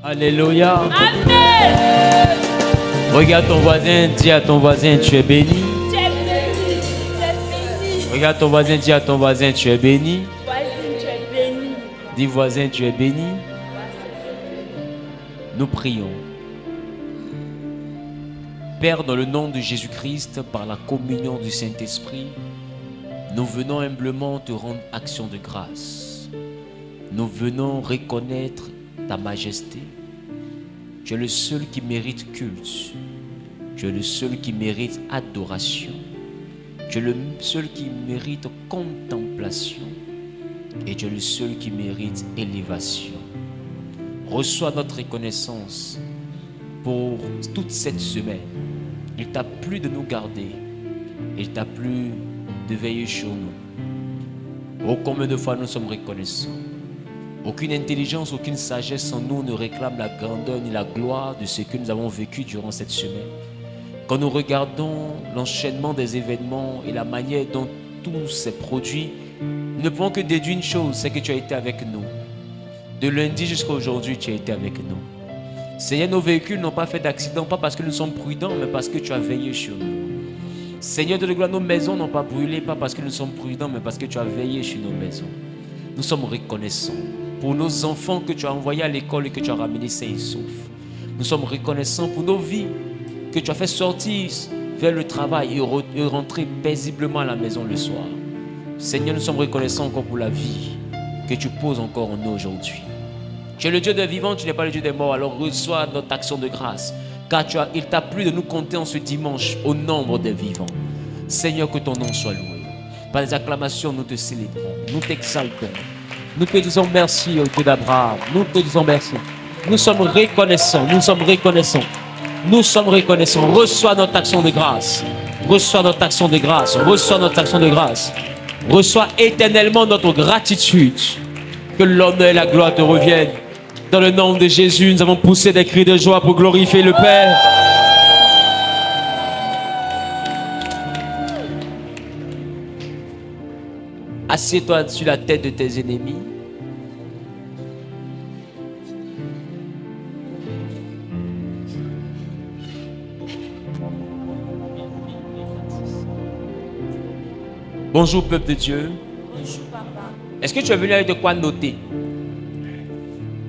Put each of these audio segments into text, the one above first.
Alléluia. Amen. Regarde ton voisin, dis à ton voisin, tu es béni. Tu es béni. Tu es béni. Regarde ton voisin, dis à ton voisin, tu es béni. Voisin, tu es béni. Dis voisin, tu es béni. Nous prions. Père, dans le nom de Jésus-Christ, par la communion du Saint-Esprit, nous venons humblement te rendre action de grâce. Nous venons reconnaître ta majesté. Tu es le seul qui mérite culte. Tu es le seul qui mérite adoration. Tu es le seul qui mérite contemplation. Et tu es le seul qui mérite élévation. Reçois notre reconnaissance pour toute cette semaine. Il t'a plu de nous garder. Il t'a plu de veiller sur nous. Oh, combien de fois nous sommes reconnaissants. Aucune intelligence, aucune sagesse en nous ne réclame la grandeur ni la gloire de ce que nous avons vécu durant cette semaine. Quand nous regardons l'enchaînement des événements et la manière dont tout s'est produit, nous ne pouvons que déduire une chose, c'est que tu as été avec nous. De lundi jusqu'à aujourd'hui, tu as été avec nous. Seigneur, nos véhicules n'ont pas fait d'accident, pas parce que nous sommes prudents, mais parce que tu as veillé sur nous. Seigneur de la gloire, nos maisons n'ont pas brûlé, pas parce que nous sommes prudents, mais parce que tu as veillé sur nos maisons. Nous sommes reconnaissants pour nos enfants que tu as envoyés à l'école et que tu as ramenés sains et saufs. Nous sommes reconnaissants pour nos vies que tu as fait sortir vers le travail et rentrer paisiblement à la maison le soir. Seigneur, nous sommes reconnaissants encore pour la vie que tu poses encore en nous aujourd'hui. Tu es le Dieu des vivants, tu n'es pas le Dieu des morts. Alors reçois notre action de grâce. Car il t'a plu de nous compter en ce dimanche au nombre des vivants. Seigneur, que ton nom soit loué. Par les acclamations, nous te célébrons. Nous t'exaltons. Nous te disons merci au Dieu d'Abraham. Nous te disons merci. Nous sommes reconnaissants. Nous sommes reconnaissants. Nous sommes reconnaissants. Reçois notre action de grâce. Reçois notre action de grâce. Reçois notre action de grâce. Reçois éternellement notre gratitude. Que l'honneur et la gloire te reviennent. Dans le nom de Jésus, nous avons poussé des cris de joie pour glorifier le Père. Assieds-toi sur la tête de tes ennemis. Bonjour peuple de Dieu. Bonjour papa. Est-ce que tu es venu avec de quoi noter?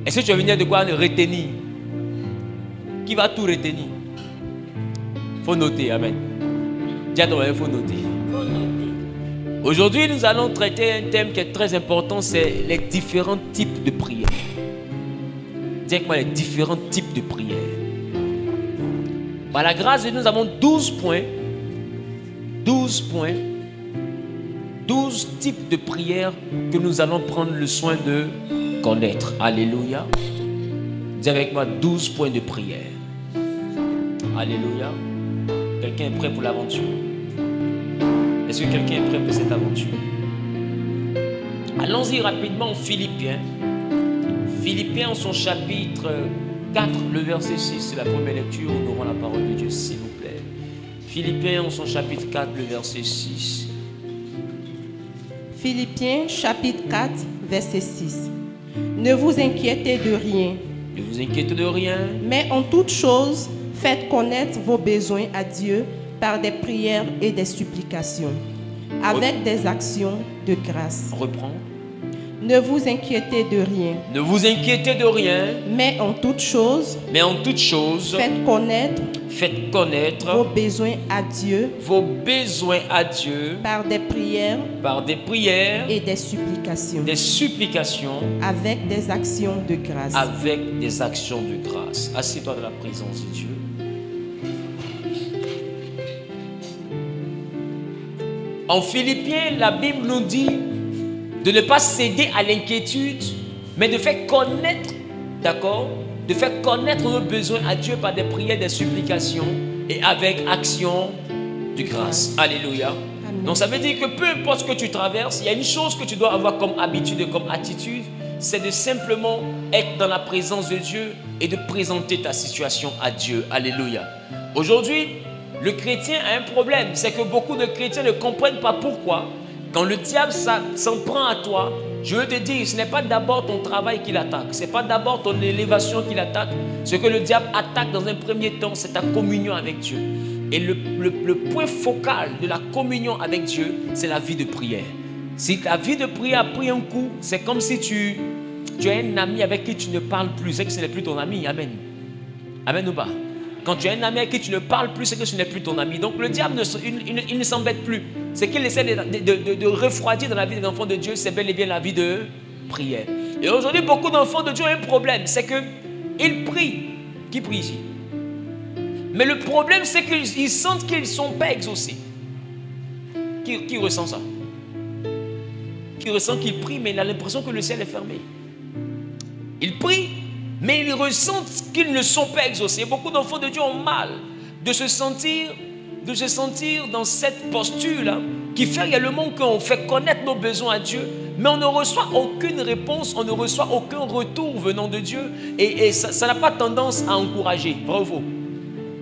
Est-ce que tu es venu avec de quoi retenir? Qui va tout retenir? Il faut noter, amen. Dis à ton frère, il faut noter. Faut noter. Aujourd'hui, nous allons traiter un thème qui est très important, c'est les différents types de prières. Dis avec moi les différents types de prières. Par la grâce de Dieu, nous avons 12 points. 12 points. 12 types de prières que nous allons prendre le soin de connaître. Alléluia. Dis avec moi 12 points de prière. Alléluia. Quelqu'un est prêt pour l'aventure? Est-ce que quelqu'un est prêt pour cette aventure? Allons-y rapidement en Philippiens. Philippiens en son chapitre 4, le verset 6. C'est la première lecture. Nous aurons la parole de Dieu, s'il vous plaît. Philippiens en son chapitre 4, le verset 6. Philippiens chapitre 4, verset 6. Ne vous inquiétez de rien, Ne vous inquiétez de rien, mais en toute chose, faites connaître vos besoins à Dieu par des prières et des supplications, avec des actions de grâce. reprends. Ne vous inquiétez de rien, Ne vous inquiétez de rien, mais en toute chose, mais en toute chose, faites connaître faites connaître vos besoins à Dieu vos besoins à Dieu par des prières par des prières, et des supplications, des supplications, avec des actions de grâce. avec des actions de grâce. Assieds-toi dans la présence de Dieu. En Philippiens, la Bible nous dit de ne pas céder à l'inquiétude, mais de faire connaître, d'accord, de faire connaître nos besoins à Dieu par des prières, des supplications et avec action de grâce. Alléluia. Amen. Donc ça veut dire que peu importe ce que tu traverses, il y a une chose que tu dois avoir comme habitude et comme attitude, c'est de simplement être dans la présence de Dieu et de présenter ta situation à Dieu. Alléluia. Aujourd'hui, le chrétien a un problème, c'est que beaucoup de chrétiens ne comprennent pas pourquoi Quand le diable s'en prend à toi, je veux te dire, ce n'est pas d'abord ton travail qu'il attaque. Ce n'est pas d'abord ton élévation qu'il attaque. Ce que le diable attaque dans un premier temps, c'est ta communion avec Dieu. Et le point focal de la communion avec Dieu, c'est la vie de prière. Si ta vie de prière a pris un coup, c'est comme si tu as un ami avec qui tu ne parles plus. C'est que ce n'est plus ton ami. Amen. Amen ou pas? Quand tu as un ami avec qui tu ne parles plus, c'est que ce n'est plus ton ami. Donc le diable, il ne s'embête plus. C'est qu'il essaie de refroidir dans la vie des enfants de Dieu, c'est bel et bien la vie de prière. Et aujourd'hui, beaucoup d'enfants de Dieu ont un problème. C'est qu'ils prient. Qui prie ici? Mais le problème, c'est qu'ils sentent qu'ils ne sont pas exaucés. Qui ressent ça? Qui ressent qu'il prie, mais il a l'impression que le ciel est fermé. Il prie, mais ils ressentent qu'ils ne sont pas exaucés. Beaucoup d'enfants de Dieu ont mal de se sentir dans cette posture-là, qui fait réellement qu'on fait connaître nos besoins à Dieu, mais on ne reçoit aucune réponse, on ne reçoit aucun retour venant de Dieu, et ça n'a pas tendance à encourager. Vrai ou faux?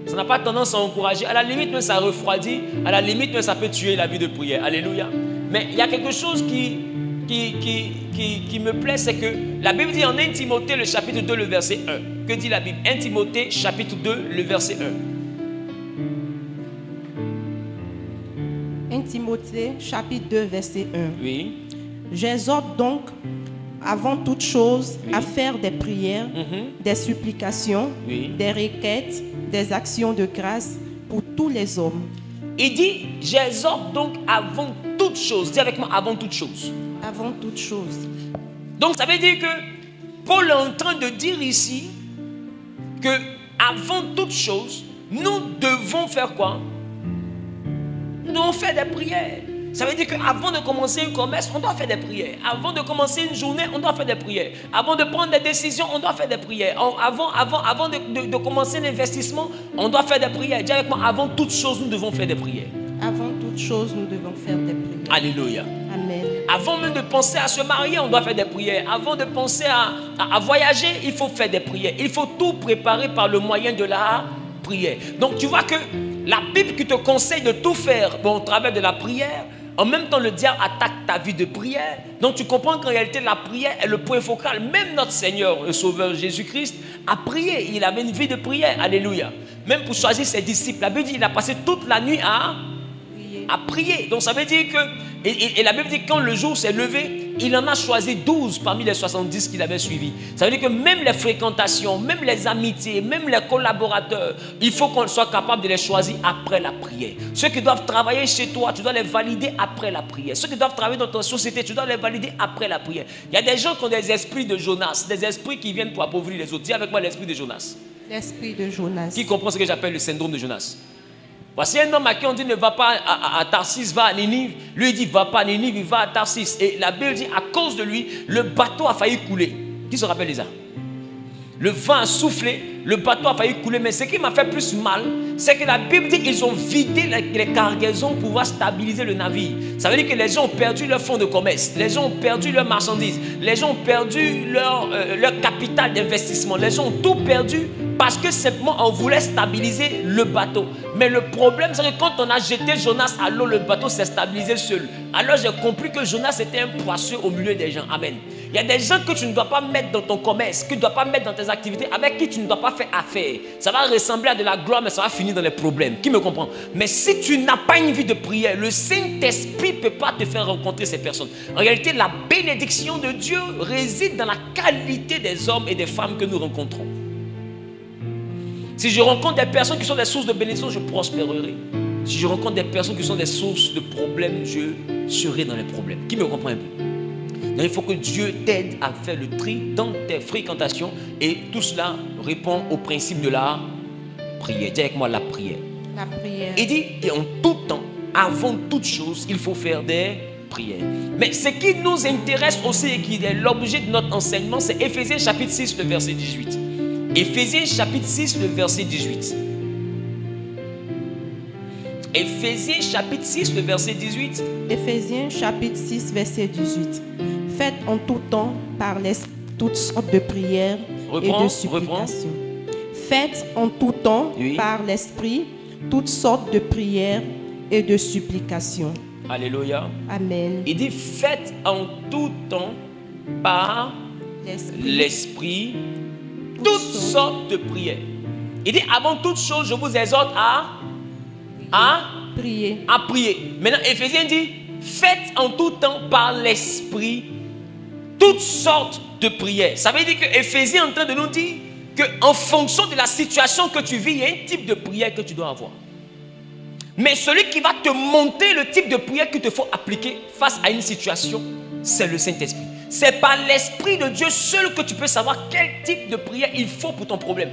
Ça n'a pas tendance à encourager. À la limite, même ça refroidit. À la limite, même ça peut tuer la vie de prière. Alléluia. Mais il y a quelque chose qui me plaît, c'est que la Bible dit en 1 Timothée, le chapitre 2, le verset 1. Que dit la Bible? 1 Timothée, chapitre 2, le verset 1. 1 Timothée, chapitre 2, verset 1. Oui. J'exhorte donc, avant toute chose, Oui. à faire des prières, des supplications, Oui. des requêtes, des actions de grâce pour tous les hommes. Il dit, j'exhorte donc avant toute chose. Dis avec moi, avant toute chose. Avant toute chose. Donc ça veut dire que Paul est en train de dire ici que avant toute chose, nous devons faire quoi? Nous devons faire des prières. Ça veut dire qu'avant de commencer un commerce, on doit faire des prières. Avant de commencer une journée, on doit faire des prières. Avant de prendre des décisions, on doit faire des prières. Avant de commencer l'investissement, on doit faire des prières. Dis avec moi, avant toute chose, nous devons faire des prières. Avant toute chose, nous devons faire des prières. Alléluia. Amen. Avant même de penser à se marier, on doit faire des prières. Avant de penser à voyager, il faut faire des prières. Il faut tout préparer par le moyen de la prière. Donc tu vois que la Bible qui te conseille de tout faire au travers de la prière, en même temps le diable attaque ta vie de prière. Donc tu comprends qu'en réalité la prière est le point focal. Même notre Seigneur, le Sauveur Jésus-Christ, a prié. Il avait une vie de prière. Alléluia. Même pour choisir ses disciples, la Bible dit qu'il a passé toute la nuit à prier. Donc ça veut dire que, et la Bible dit que quand le jour s'est levé, il en a choisi 12 parmi les 70 qu'il avait suivis. Ça veut dire que même les fréquentations, même les amitiés, même les collaborateurs, il faut qu'on soit capable de les choisir après la prière. Ceux qui doivent travailler chez toi, tu dois les valider après la prière. Ceux qui doivent travailler dans ta société, tu dois les valider après la prière. Il y a des gens qui ont des esprits de Jonas, des esprits qui viennent pour appauvrir les autres. Dis avec moi l'esprit de Jonas. L'esprit de Jonas. Qui comprend ce que j'appelle le syndrome de Jonas? Voici un homme à qui on dit ne va pas à Tarsis, va à Ninive. Lui il dit va pas à Ninive, il va à Tarsis. Et la Bible dit à cause de lui, le bateau a failli couler. Qui se rappelle de ça? Le vent a soufflé, le bateau a failli couler. Mais ce qui m'a fait plus mal, c'est que la Bible dit qu'ils ont vidé les cargaisons pour pouvoir stabiliser le navire. Ça veut dire que les gens ont perdu leur fonds de commerce, les gens ont perdu leurs marchandises, les gens ont perdu leur capital d'investissement, les gens ont tout perdu parce que simplement on voulait stabiliser le bateau. Mais le problème, c'est que quand on a jeté Jonas à l'eau, le bateau s'est stabilisé seul. Alors j'ai compris que Jonas était un poisseux au milieu des gens. Amen. Il y a des gens que tu ne dois pas mettre dans ton commerce, que tu ne dois pas mettre dans tes activités, avec qui tu ne dois pas faire affaire. Ça va ressembler à de la gloire, mais ça va finir dans les problèmes. Qui me comprend? Mais si tu n'as pas une vie de prière, le Saint-Esprit ne peut pas te faire rencontrer ces personnes. En réalité, la bénédiction de Dieu réside dans la qualité des hommes et des femmes que nous rencontrons. Si je rencontre des personnes qui sont des sources de bénédiction, je prospérerai. Si je rencontre des personnes qui sont des sources de problèmes, je serai dans les problèmes. Qui me comprend un peu? Donc, il faut que Dieu t'aide à faire le tri dans tes fréquentations. Et tout cela répond au principe de la prière. Dis avec moi la prière. La prière. Il dit, et en tout temps, avant toute chose, il faut faire des prières. Mais ce qui nous intéresse aussi et qui est l'objet de notre enseignement, c'est Éphésiens chapitre 6, le verset 18. Éphésiens chapitre 6, le verset 18. Éphésiens chapitre 6, le verset 18. Éphésiens chapitre 6, verset 18. Faites en tout temps par l'esprit toutes sortes de prières et de supplications. Faites en tout temps par l'esprit toutes sortes de prières et de supplications. Alléluia. Amen. Il dit faites en tout temps par l'Esprit toutes sortes de prières. Il dit avant toute chose, je vous exhorte à prier. Maintenant, Éphésiens dit faites en tout temps par l'Esprit toutes sortes de prières. Ça veut dire que Éphésiens est en train de nous dire qu'en fonction de la situation que tu vis, il y a un type de prière que tu dois avoir. Mais celui qui va te montrer le type de prière qu'il te faut appliquer face à une situation, c'est le Saint-Esprit. C'est par l'Esprit de Dieu seul que tu peux savoir quel type de prière il faut pour ton problème.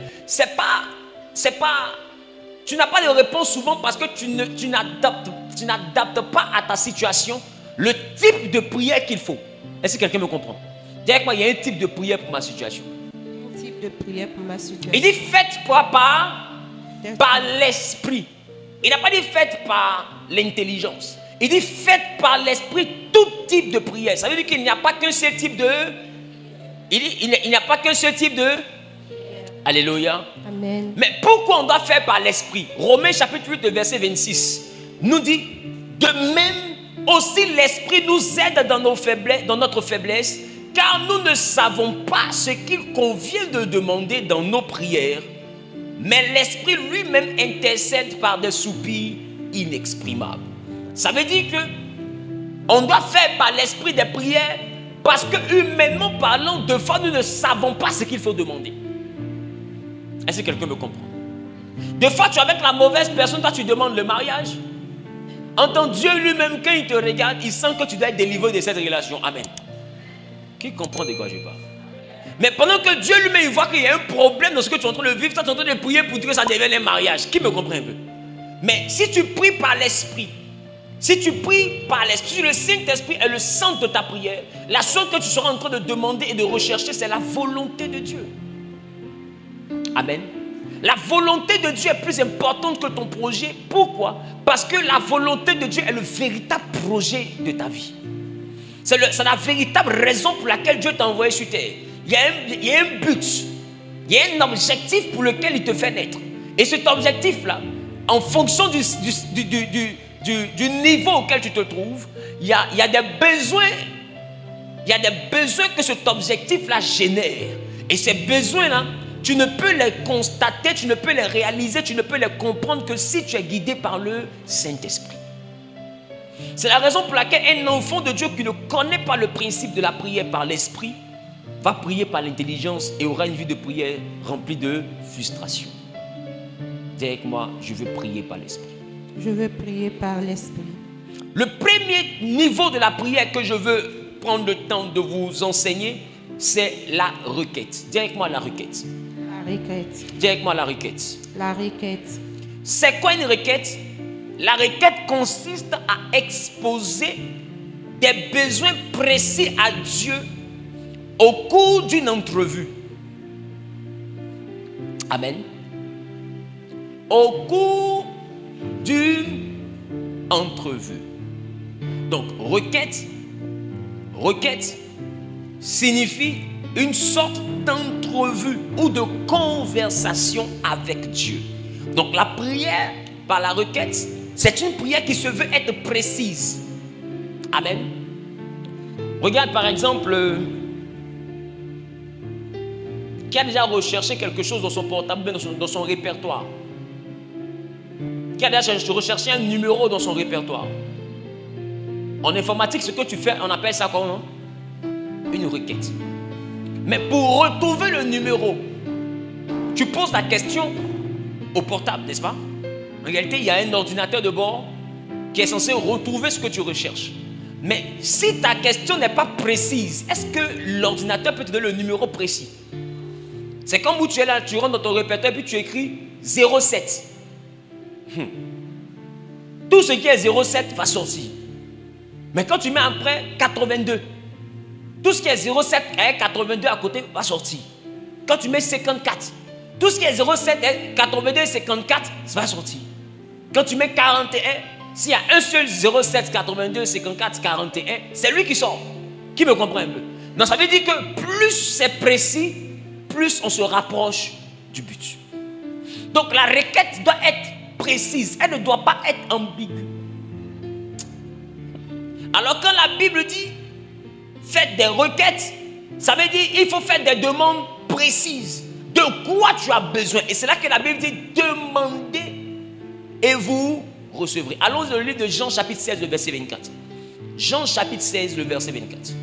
Tu n'as pas de réponse souvent parce que tu n'adaptes pas à ta situation le type de prière qu'il faut. Est-ce que quelqu'un me comprend? Dis avec moi, il y a un type de prière pour ma situation. Un type de prière pour ma situation. Il dit faites par l'Esprit. Il n'a pas dit faites par l'intelligence. Il dit faites par l'Esprit tout type de prière. Ça veut dire qu'il n'y a pas qu'un seul type de... Il n'y a pas qu'un seul type de... Alléluia. Amen. Mais pourquoi on doit faire par l'Esprit? Romains chapitre 8, verset 26 nous dit de même aussi l'Esprit nous aide dans notre faiblesse, car nous ne savons pas ce qu'il convient de demander dans nos prières, mais l'Esprit lui-même intercède par des soupirs inexprimables. Ça veut dire que on doit faire par l'Esprit des prières parce que humainement parlant, de fois nous ne savons pas ce qu'il faut demander. Est-ce que quelqu'un me comprend? Des fois tu es avec la mauvaise personne, toi tu demandes le mariage. Entends Dieu lui-même quand il te regarde, il sent que tu dois être délivré de cette relation. Amen. Qui comprend de quoi je parle? Mais pendant que Dieu lui-même il voit qu'il y a un problème dans ce que tu es en train de vivre, toi tu es en train de prier pour dire que ça devienne un mariage. Qui me comprend un peu? Mais si tu pries par l'Esprit, si tu pries par l'Esprit, si le Saint-Esprit est le centre de ta prière, la chose que tu seras en train de demander et de rechercher, c'est la volonté de Dieu. Amen. La volonté de Dieu est plus importante que ton projet. Pourquoi? Parce que la volonté de Dieu est le véritable projet de ta vie. C'est la véritable raison pour laquelle Dieu t'a envoyé sur terre. Il y a un but, il y a un objectif pour lequel il te fait naître. Et cet objectif-là, en fonction du niveau auquel tu te trouves, il y a des besoins. Il y a des besoins que cet objectif-là génère. Et ces besoins-là, tu ne peux les constater, tu ne peux les réaliser, tu ne peux les comprendre que si tu es guidé par le Saint-Esprit. C'est la raison pour laquelle un enfant de Dieu qui ne connaît pas le principe de la prière par l'Esprit va prier par l'intelligence et aura une vie de prière remplie de frustration. Dis avec moi, je veux prier par l'Esprit. Je veux prier par l'Esprit. Le premier niveau de la prière que je veux prendre le temps de vous enseigner, c'est la requête. Dis avec moi la requête. La requête. Dis avec moi la requête. La requête. C'est quoi une requête? La requête consiste à exposer des besoins précis à Dieu au cours d'une entrevue. Amen. Au cours d'une entrevue. Donc, requête signifie une sorte d'entrevue ou de conversation avec Dieu. Donc, la prière par la requête, c'est une prière qui se veut être précise. Amen. Regarde par exemple, qui a déjà recherché quelque chose dans son portable, dans son répertoire. Qui a déjà recherché un numéro dans son répertoire. En informatique, ce que tu fais, on appelle ça comment? Une requête. Mais pour retrouver le numéro, tu poses la question au portable, n'est-ce pas? En réalité, il y a un ordinateur de bord qui est censé retrouver ce que tu recherches. Mais si ta question n'est pas précise, est-ce que l'ordinateur peut te donner le numéro précis? C'est comme où tu es là, tu rentres dans ton répertoire et puis tu écris 07. Tout ce qui est 07 va sortir. Mais quand tu mets après 82, tout ce qui est 07 et 82 à côté va sortir. Quand tu mets 54, tout ce qui est 07 et 82 et 54 ça va sortir. Quand tu mets 41, s'il y a un seul 07, 82, 54, 41, c'est lui qui sort. Qui me comprend un peu? Donc ça veut dire que plus c'est précis, plus on se rapproche du but. Donc la requête doit être précise, elle ne doit pas être ambiguë. Alors quand la Bible dit faites des requêtes, ça veut dire il faut faire des demandes précises. De quoi tu as besoin? Et c'est là que la Bible dit demandez et vous recevrez. Allons dans le livre de Jean chapitre 16, le verset 24. Jean chapitre 16, le verset 24.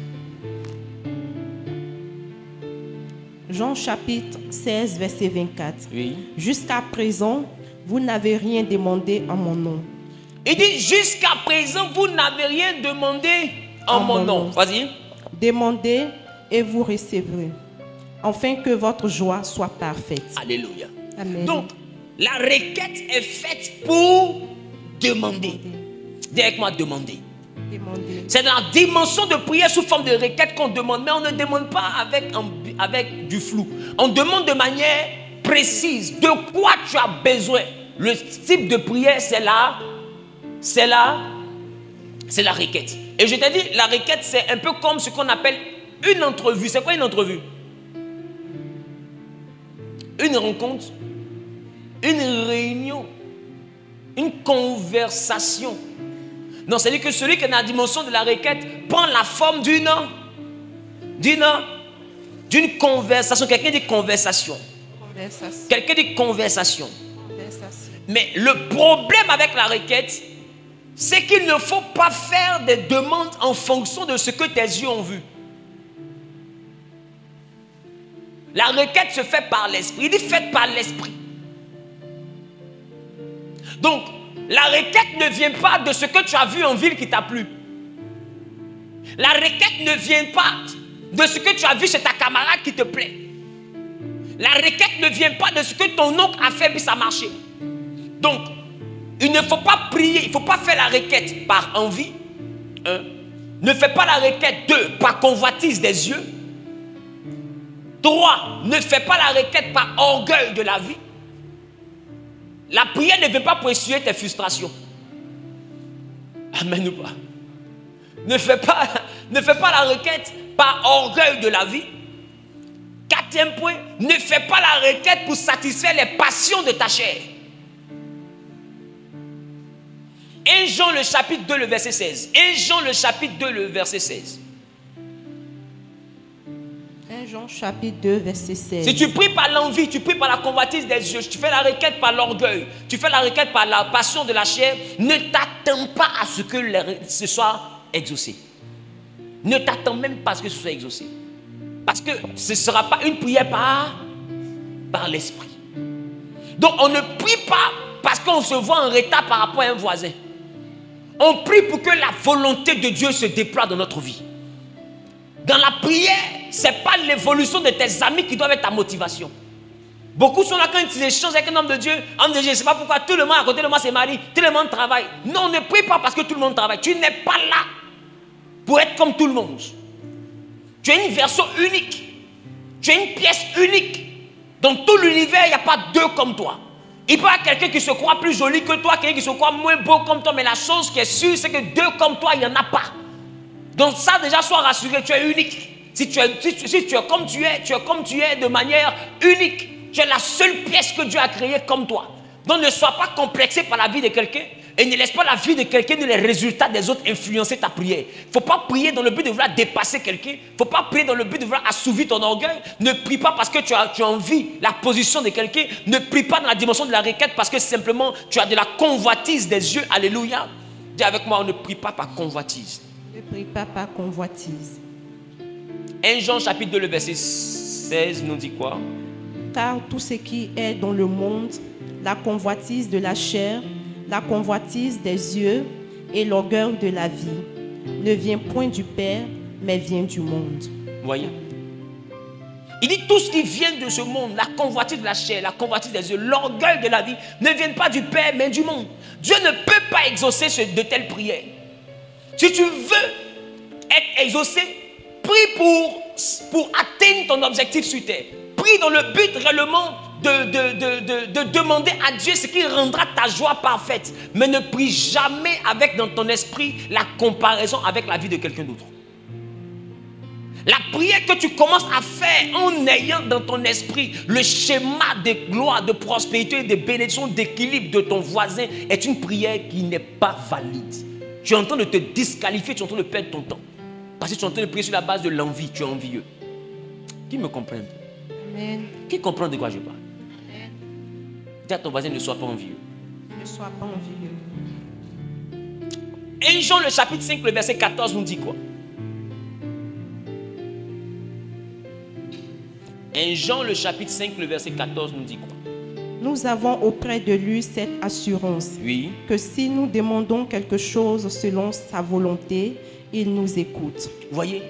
Jean chapitre 16, verset 24. Oui. Jusqu'à présent, vous n'avez rien demandé en mon nom. Il dit jusqu'à présent, vous n'avez rien demandé en mon nom. Vas-y. Demandez et vous recevrez, afin que votre joie soit parfaite. Alléluia. Amen. Donc, la requête est faite pour demander. Dis avec moi, demander. Demandez. C'est dans la dimension de prière sous forme de requête qu'on demande. Mais on ne demande pas avec du flou. On demande de manière précise. De quoi tu as besoin? Le type de prière, c'est la requête. Et je t'ai dit, la requête, c'est un peu comme ce qu'on appelle une entrevue. C'est quoi une entrevue? Une rencontre, une réunion, une conversation. Non, c'est-à-dire que celui qui est dans la dimension de la requête prend la forme d'une conversation. Quelqu'un dit conversation. Quelqu'un dit conversation. Mais le problème avec la requête, c'est qu'il ne faut pas faire des demandes en fonction de ce que tes yeux ont vu. La requête se fait par l'esprit. Il dit faites par l'esprit. Donc, la requête ne vient pas de ce que tu as vu en ville qui t'a plu. La requête ne vient pas de ce que tu as vu chez ta camarade qui te plaît. La requête ne vient pas de ce que ton oncle a fait puis ça a marché. Donc, il ne faut pas prier, il ne faut pas faire la requête par envie. Ne fais pas la requête 2 par convoitise des yeux. 3, ne fais pas la requête par orgueil de la vie. La prière ne vient pas pour essuyer tes frustrations. Amen ou pas? Ne fais pas la requête par orgueil de la vie. 4e point, ne fais pas la requête pour satisfaire les passions de ta chair. 1 Jean le chapitre 2 le verset 16. 1 Jean le chapitre 2 le verset 16. 1 Jean chapitre 2 verset 16. Si tu pries par l'envie, tu pries par la convoitise des yeux, tu fais la requête par l'orgueil, tu fais la requête par la passion de la chair, ne t'attends pas à ce que ce soit exaucé. Ne t'attends même pas à ce que ce soit exaucé. Parce que ce ne sera pas une prière par l'esprit. Donc on ne prie pas parce qu'on se voit en retard par rapport à un voisin. On prie pour que la volonté de Dieu se déploie dans notre vie. Dans la prière, ce n'est pas l'évolution de tes amis qui doivent être ta motivation. Beaucoup sont là quand ils échangent avec un homme de Dieu. Je ne sais pas pourquoi tout le monde à côté de moi c'est Marie, tout le monde travaille. Non, ne prie pas parce que tout le monde travaille. Tu n'es pas là pour être comme tout le monde. Tu es une version unique. Tu es une pièce unique. Dans tout l'univers, il n'y a pas 2 comme toi. Il peut y avoir quelqu'un qui se croit plus joli que toi, quelqu'un qui se croit moins beau comme toi, mais la chose qui est sûre, c'est que 2 comme toi, il n'y en a pas. Donc ça, déjà, sois rassuré, tu es unique. Si tu es comme tu es de manière unique. Tu es la seule pièce que Dieu a créée comme toi. Donc ne sois pas complexé par la vie de quelqu'un et ne laisse pas la vie de quelqu'un ni les résultats des autres influencer ta prière. Il ne faut pas prier dans le but de vouloir dépasser quelqu'un. Il ne faut pas prier dans le but de vouloir assouvir ton orgueil. Ne prie pas parce que tu as envie la position de quelqu'un. Ne prie pas dans la dimension de la requête parce que simplement tu as de la convoitise des yeux. Alléluia. Dis avec moi, on ne prie pas par convoitise. Ne prie pas par convoitise. 1 Jean chapitre 2 le verset 16 nous dit quoi? Car tout ce qui est dans le monde, la convoitise de la chair, la convoitise des yeux et l'orgueil de la vie, ne vient point du Père, mais vient du monde. Voyez? Il dit tout ce qui vient de ce monde, la convoitise de la chair, la convoitise des yeux, l'orgueil de la vie, ne viennent pas du Père, mais du monde. Dieu ne peut pas exaucer de telles prières. Si tu veux être exaucé, prie pour atteindre ton objectif sur terre. Prie dans le but réellement de demander à Dieu ce qui rendra ta joie parfaite. Mais ne prie jamais avec dans ton esprit la comparaison avec la vie de quelqu'un d'autre. La prière que tu commences à faire en ayant dans ton esprit le schéma de gloire, de prospérité, de bénédiction, d'équilibre de ton voisin est une prière qui n'est pas valide. Tu es en train de te disqualifier, tu es en train de perdre ton temps. Parce que tu es en train de prier sur la base de l'envie, tu es envieux. Qui me comprend? Amen. Qui comprend de quoi je parle? Dis à ton voisin, ne sois pas envieux. Ne sois pas envieux. 1 Jean le chapitre 5, le verset 14 nous dit quoi? 1 Jean le chapitre 5, le verset 14 nous dit quoi? Nous avons auprès de lui cette assurance Oui. que si nous demandons quelque chose selon sa volonté, il nous écoute. Vous voyez?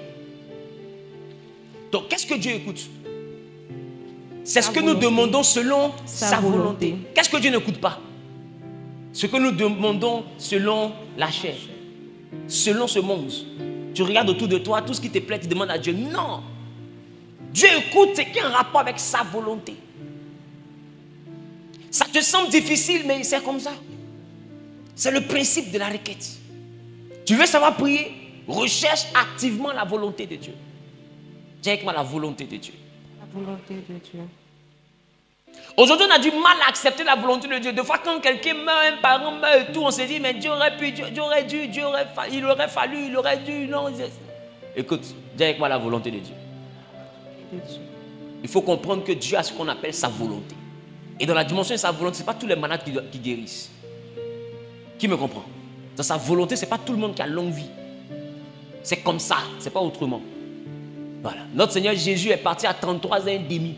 Donc, qu'est-ce que Dieu écoute? C'est ce que nous demandons selon sa volonté. Qu'est-ce que Dieu n'écoute pas? Ce que nous demandons selon la chair, selon ce monde. Tu regardes autour de toi, tout ce qui te plaît, tu demandes à Dieu. Non! Dieu écoute ce qui est en rapport avec sa volonté. Ça te semble difficile, mais c'est comme ça. C'est le principe de la requête. Tu veux savoir prier? Recherche activement la volonté de Dieu. Dis avec moi la volonté de Dieu. La volonté de Dieu. Aujourd'hui, on a du mal à accepter la volonté de Dieu. Des fois, quand quelqu'un meurt, un parent meurt et tout, on se dit, mais Dieu aurait pu, Dieu aurait dû, il aurait fallu, il aurait dû, non. Écoute, dis avec moi la volonté de Dieu. Il faut comprendre que Dieu a ce qu'on appelle sa volonté. Et dans la dimension de sa volonté, ce n'est pas tous les malades qui guérissent. Qui me comprend? Dans sa volonté, ce n'est pas tout le monde qui a longue vie. C'est comme ça, ce n'est pas autrement. Voilà. Notre Seigneur Jésus est parti à 33 ans et demi.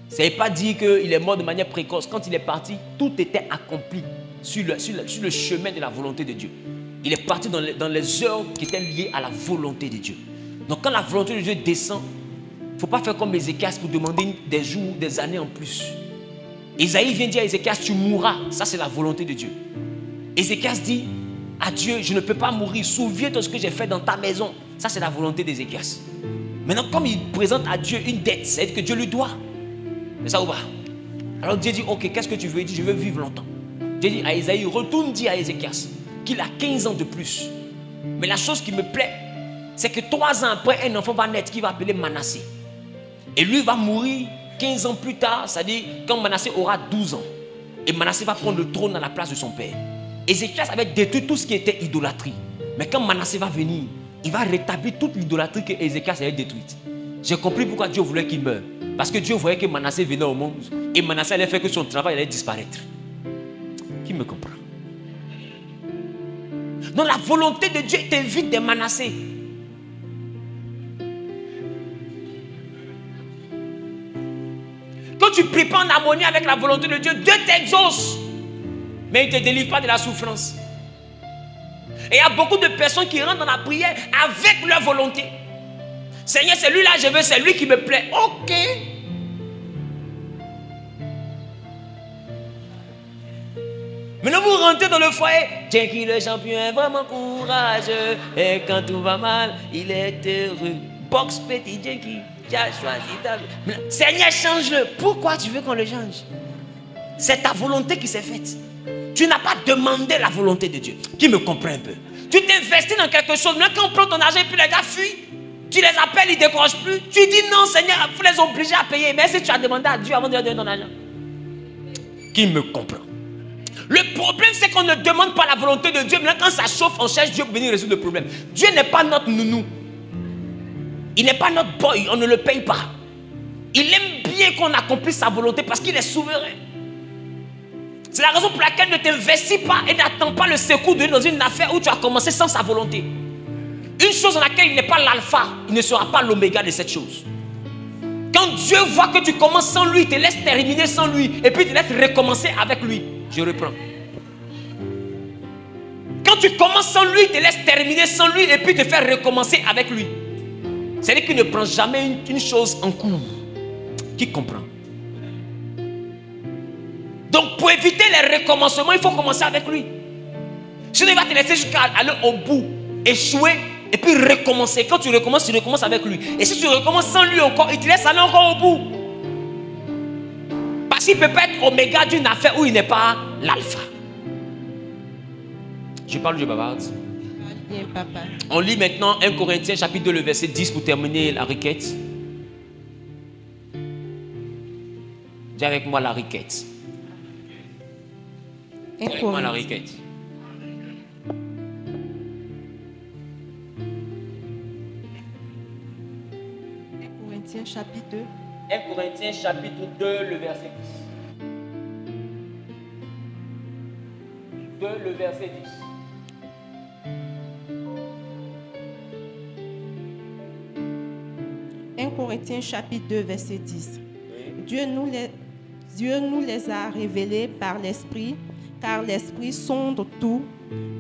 Ça ne veut pas dire qu'il est mort de manière précoce. Quand il est parti, tout était accompli sur le chemin de la volonté de Dieu. Il est parti dans les heures qui étaient liées à la volonté de Dieu. Donc quand la volonté de Dieu descend, il ne faut pas faire comme Ézéchias pour demander des jours, des années en plus. Isaïe vient dire à Ézéchias, tu mourras. Ça, c'est la volonté de Dieu. Ézéchias dit à Dieu, je ne peux pas mourir. Souviens-toi de ce que j'ai fait dans ta maison. Ça, c'est la volonté d'Ézéchias. Maintenant, comme il présente à Dieu une dette, c'est-à-dire que Dieu lui doit. C'est ça ou pas? Alors Dieu dit, ok, qu'est-ce que tu veux? Il dit, je veux vivre longtemps. Dieu dit à Isaïe, retourne dire à Ézéchias qu'il a 15 ans de plus. Mais la chose qui me plaît, c'est que 3 ans après, un enfant va naître qui va appeler Manassé. Et lui va mourir 15 ans plus tard, c'est-à-dire quand Manassé aura 12 ans. Et Manassé va prendre le trône à la place de son père. Ézéchias avait détruit tout ce qui était idolâtrie. Mais quand Manassé va venir, il va rétablir toute l'idolâtrie que Ézéchias avait détruite. J'ai compris pourquoi Dieu voulait qu'il meure. Parce que Dieu voyait que Manassé venait au monde. Et Manassé allait faire que son travail allait disparaître. Qui me comprend? Donc la volonté de Dieu t'évite de Manassé. Quand tu pries pas en harmonie avec la volonté de Dieu, Dieu t'exauce. Mais il ne te délivre pas de la souffrance. Et il y a beaucoup de personnes qui rentrent dans la prière avec leur volonté. Seigneur, c'est lui là, je veux, c'est lui qui me plaît. Ok. Maintenant, vous rentrez dans le foyer. Jenky, le champion, est vraiment courageux. Et quand tout va mal, il est heureux. Box petit Jenky, tu as choisi ta vie. Seigneur, change-le. Pourquoi tu veux qu'on le change? C'est ta volonté qui s'est faite. Tu n'as pas demandé la volonté de Dieu. Qui me comprend un peu? Tu t'investis dans quelque chose. Mais quand on prend ton argent et puis les gars fuient, tu les appelles, ils ne décrochent plus. Tu dis non, Seigneur, il faut les obliger à payer. Mais si tu as demandé à Dieu avant de leur donner ton argent. Qui me comprend? Le problème, c'est qu'on ne demande pas la volonté de Dieu. Maintenant, quand ça chauffe, on cherche Dieu pour venir résoudre le problème. Dieu n'est pas notre nounou. Il n'est pas notre boy. On ne le paye pas. Il aime bien qu'on accomplisse sa volonté parce qu'il est souverain. C'est la raison pour laquelle ne t'investis pas et n'attends pas le secours de Dieu dans une affaire où tu as commencé sans sa volonté. Une chose dans laquelle il n'est pas l'alpha, il ne sera pas l'oméga de cette chose. Quand Dieu voit que tu commences sans lui, il te laisse terminer sans lui et puis il te laisse recommencer avec lui. Je reprends. Quand tu commences sans lui, il te laisse terminer sans lui et puis te faire recommencer avec lui. C'est-à-dire qu'il ne prend jamais une chose en cours. Qui comprend? Donc pour éviter les recommencements, il faut commencer avec lui. Sinon il va te laisser jusqu'à aller au bout, échouer et puis recommencer. Quand tu recommences avec lui. Et si tu recommences sans lui encore, il te laisse aller encore au bout. Parce qu'il ne peut pas être oméga d'une affaire où il n'est pas l'alpha. Je parle de bavarde. Bien, papa. On lit maintenant 1 Corinthiens chapitre 2, le verset 10 pour terminer la requête. Dis avec moi la requête. Dis avec moi la requête. Corinthiens chapitre 2. 1 Corinthiens chapitre 2, le verset 10. 2, le verset 10. Corinthiens chapitre 2, verset 10. Oui. Dieu nous les a révélés par l'Esprit, car l'Esprit sonde tout,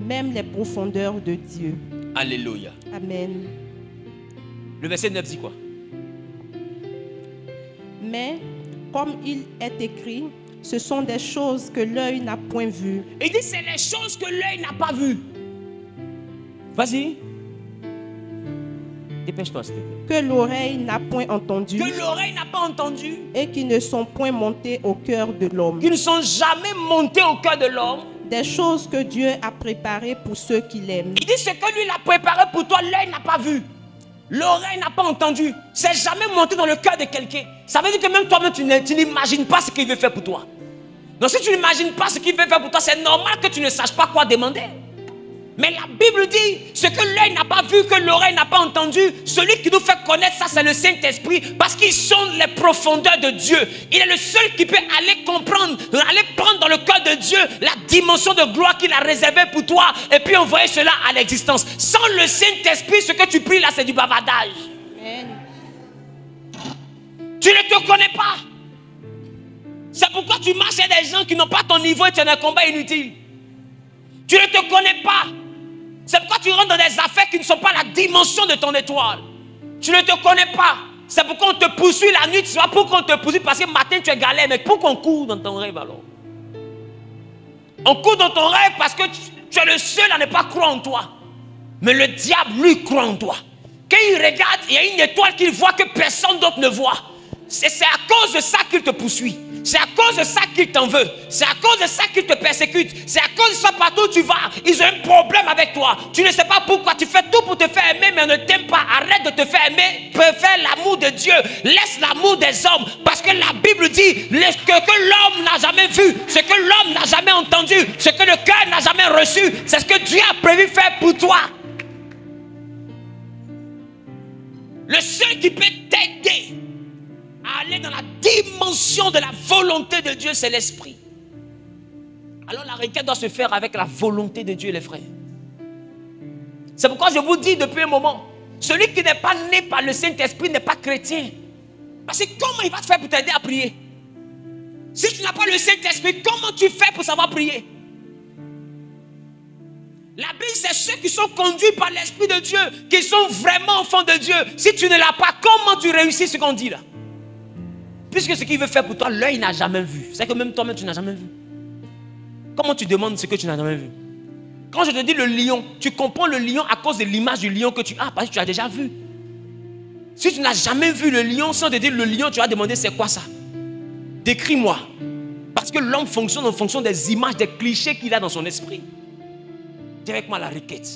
même les profondeurs de Dieu. Alléluia. Amen. Le verset 9 dit quoi? Mais, comme il est écrit, ce sont des choses que l'œil n'a point vues. Il dit c'est les choses que l'œil n'a pas vues. Vas-y. Dépêche-toi, s'il te plaît. Que l'oreille n'a point entendu. Que l'oreille n'a pas entendu. Et qui ne sont point montées au cœur de l'homme. Qui ne sont jamais montés au cœur de l'homme. Des choses que Dieu a préparées pour ceux qui l'aiment. Il dit ce que lui a préparé pour toi, l'œil n'a pas vu. L'oreille n'a pas entendu. C'est jamais monté dans le cœur de quelqu'un. Ça veut dire que même toi-même, tu n'imagines pas ce qu'il veut faire pour toi. Donc si tu n'imagines pas ce qu'il veut faire pour toi, c'est normal que tu ne saches pas quoi demander. Mais la Bible dit, ce que l'œil n'a pas vu, que l'oreille n'a pas entendu, celui qui nous fait connaître ça, c'est le Saint-Esprit, parce qu'il sonde les profondeurs de Dieu. Il est le seul qui peut aller comprendre, aller prendre dans le cœur de Dieu la dimension de gloire qu'il a réservée pour toi, et puis envoyer cela à l'existence. Sans le Saint-Esprit, ce que tu pries là, c'est du bavardage. Amen. Tu ne te connais pas. C'est pourquoi tu marches avec des gens qui n'ont pas ton niveau et tu es un combat inutile. Tu ne te connais pas. C'est pourquoi tu rentres dans des affaires qui ne sont pas la dimension de ton étoile. Tu ne te connais pas. C'est pourquoi on te poursuit la nuit. Tu vois pourquoi on te poursuit? Parce que le matin tu es galère. Mais pourquoi on court dans ton rêve alors? On court dans ton rêve parce que tu es le seul à ne pas croire en toi. Mais le diable, lui, croit en toi. Quand il regarde, il y a une étoile qu'il voit que personne d'autre ne voit. C'est à cause de ça qu'il te poursuit. C'est à cause de ça qu'il t'en veut. C'est à cause de ça qu'il te persécute. C'est à cause de ça partout où tu vas, ils ont un problème avec toi. Tu ne sais pas pourquoi. Tu fais tout pour te faire aimer, mais on ne t'aime pas. Arrête de te faire aimer. Préfère l'amour de Dieu. Laisse l'amour des hommes. Parce que la Bible dit ce que l'homme n'a jamais vu, ce que l'homme n'a jamais entendu, ce que le cœur n'a jamais reçu, c'est ce que Dieu a prévu faire pour toi. Le seul qui peut t'aider à aller dans la dimension de la volonté de Dieu, c'est l'esprit. Alors la requête doit se faire avec la volonté de Dieu, les frères. C'est pourquoi je vous dis depuis un moment, celui qui n'est pas né par le Saint-Esprit n'est pas chrétien. Parce que comment il va te faire pour t'aider à prier? Si tu n'as pas le Saint-Esprit, comment tu fais pour savoir prier? La Bible, c'est ceux qui sont conduits par l'Esprit de Dieu, qui sont vraiment enfants de Dieu. Si tu ne l'as pas, comment tu réussis ce qu'on dit là? Puisque ce qu'il veut faire pour toi, l'œil n'a jamais vu. C'est que même toi-même, tu n'as jamais vu. Comment tu demandes ce que tu n'as jamais vu? Quand je te dis le lion, tu comprends le lion à cause de l'image du lion que tu as, parce que tu as déjà vu. Si tu n'as jamais vu le lion, sans te dire le lion, tu vas demander c'est quoi ça? Décris-moi. Parce que l'homme fonctionne en fonction des images, des clichés qu'il a dans son esprit. Dis avec moi la requête.